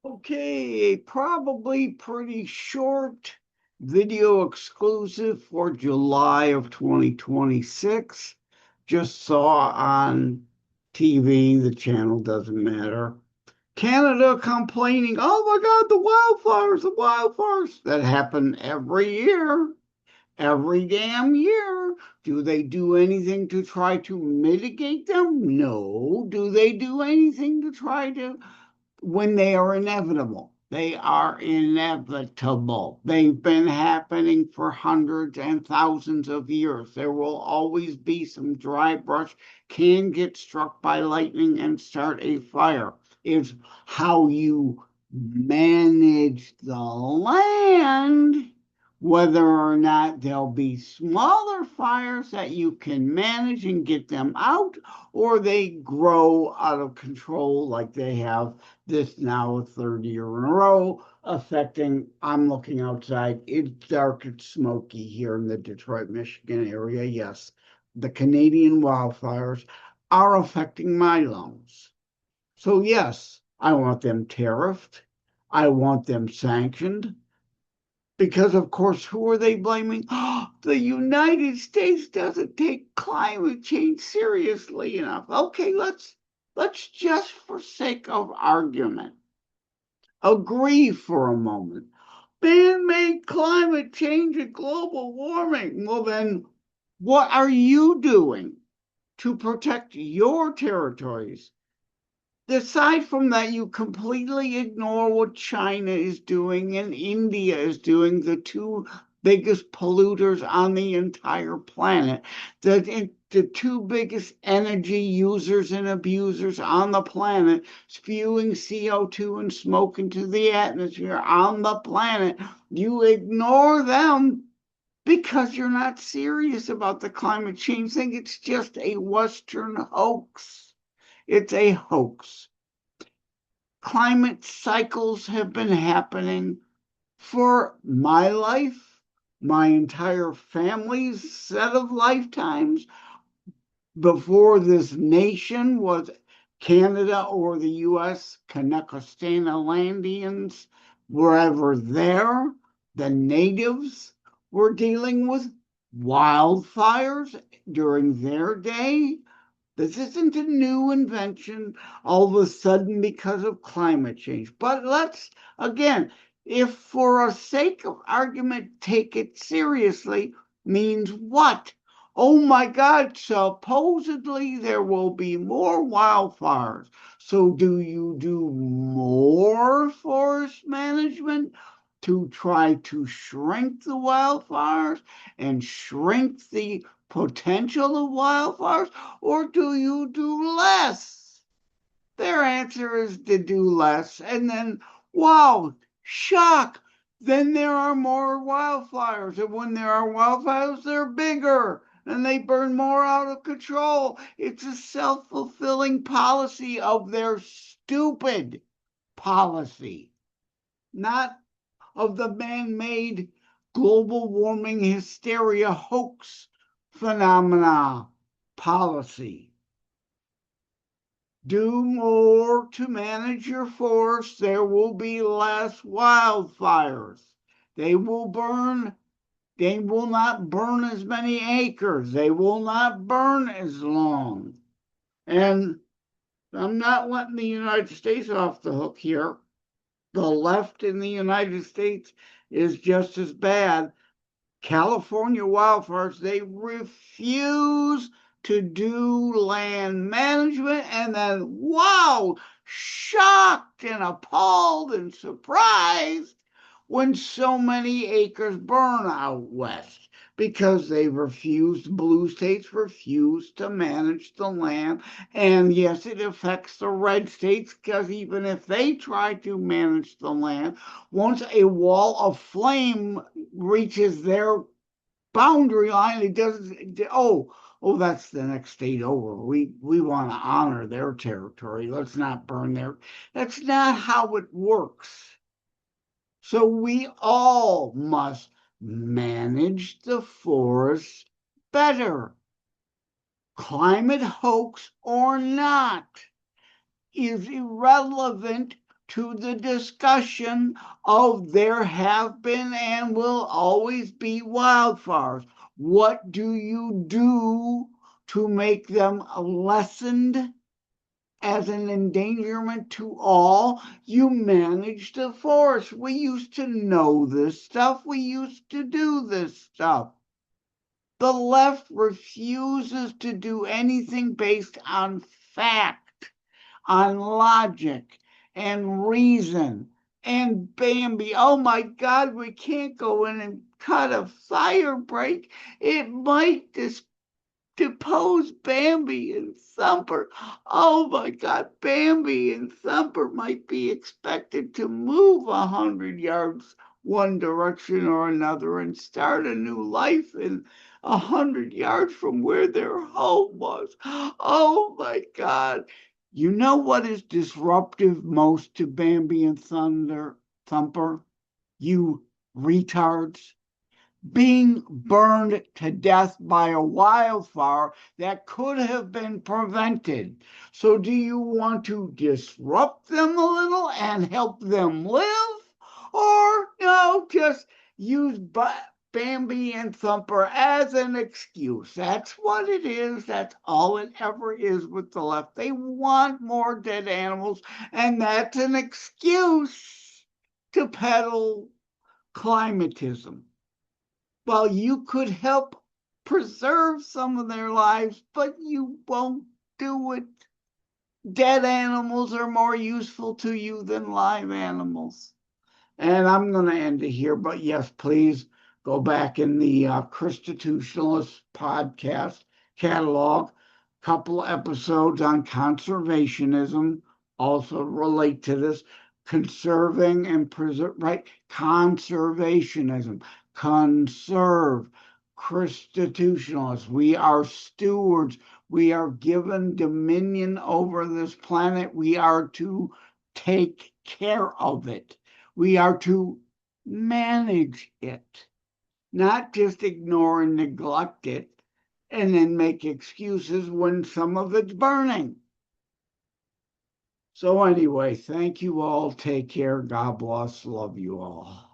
Okay, a probably pretty short video exclusive for July of 2026. Just saw on TV, the channel doesn't matter. Canada complaining, oh my God, the wildfires that happen every year, every damn year. Do they do anything to try to mitigate them? No. Do they do anything to try to when they are inevitable? They are inevitable. They've been happening for hundreds and thousands of years. There will always be some dry brush, can get struck by lightning and start a fire. It's how you manage the land, whether or not there'll be smaller fires that you can manage and get them out, or they grow out of control like they have this now a third year in a row, affecting, I'm looking outside, it's dark and smoky here in the Detroit, Michigan area. Yes, the Canadian wildfires are affecting my lungs. So yes, I want them tariffed. I want them sanctioned. Because of course, who are they blaming? Oh, the United States doesn't take climate change seriously enough. Okay, let's just for sake of argument agree for a moment. Man-made climate change and global warming. Well, then what are you doing to protect your territories? Aside from that, you completely ignore what China is doing and India is doing, the two biggest polluters on the entire planet, the two biggest energy users and abusers on the planet, spewing CO2 and smoke into the atmosphere on the planet. You ignore them because you're not serious about the climate change thing. It's just a Western hoax. It's a hoax. Climate cycles have been happening for my life, my entire family's set of lifetimes. Before this nation was Canada or the US, Kanakostanalandians were ever there. The natives were dealing with wildfires during their day. This isn't a new invention all of a sudden because of climate change. But let's, again, if for a sake of argument, take it seriously, means what? Oh my God, supposedly there will be more wildfires. So do you do more forest management to try to shrink the wildfires and shrink the potential of wildfires, or do you do less? Their answer is to do less. And then, wow, shock. Then there are more wildfires. And when there are wildfires, they're bigger and they burn more out of control. It's a self-fulfilling policy of their stupid policy, not of the man-made global warming hysteria hoax phenomena policy. Do more to manage your forests. There will be less wildfires. They will not burn as many acres. They will not burn as long. And I'm not letting the United States off the hook here. The left in the United States is just as bad. California wildfires, they refuse to do land management, and then, wow, shocked and appalled and surprised when so many acres burn out west because blue states refuse to manage the land. And yes, it affects the red states because even if they try to manage the land, once a wall of flame reaches their boundary line, it doesn't, that's the next state over. We want to honor their territory. Let's not burn their. That's not how it works. So we all must manage the forests better. Climate hoax or not is irrelevant to the discussion of there have been and will always be wildfires. What do you do to make them lessened as an endangerment to all? You manage the forest. We used to know this stuff. We used to do this stuff. The left refuses to do anything based on fact, on logic and reason. And Bambi, oh my God, we can't go in and cut a fire break. It might depose Bambi and Thumper. Oh my God, Bambi and Thumper might be expected to move 100 yards one direction or another and start a new life in 100 yards from where their home was. Oh my God. You know what is disruptive most to Bambi and Thumper? You retards. Being burned to death by a wildfire that could have been prevented. So do you want to disrupt them a little and help them live? Or no, just use Bambi and Thumper as an excuse? That's what it is. That's all it ever is with the left. They want more dead animals, and that's an excuse to peddle climatism. Well, you could help preserve some of their lives, but you won't do it. Dead animals are more useful to you than live animals. And I'm going to end it here, but yes, please go back in the Constitutionalist podcast catalog. Couple episodes on conservationism also relate to this. Conserving and preserve, right? Conservationism. Conserve. Constitutionalists. We are stewards. We are given dominion over this planet. We are to take care of it. We are to manage it, not just ignore and neglect it and then make excuses when some of it's burning. So anyway, thank you all. Take care. God bless. Love you all.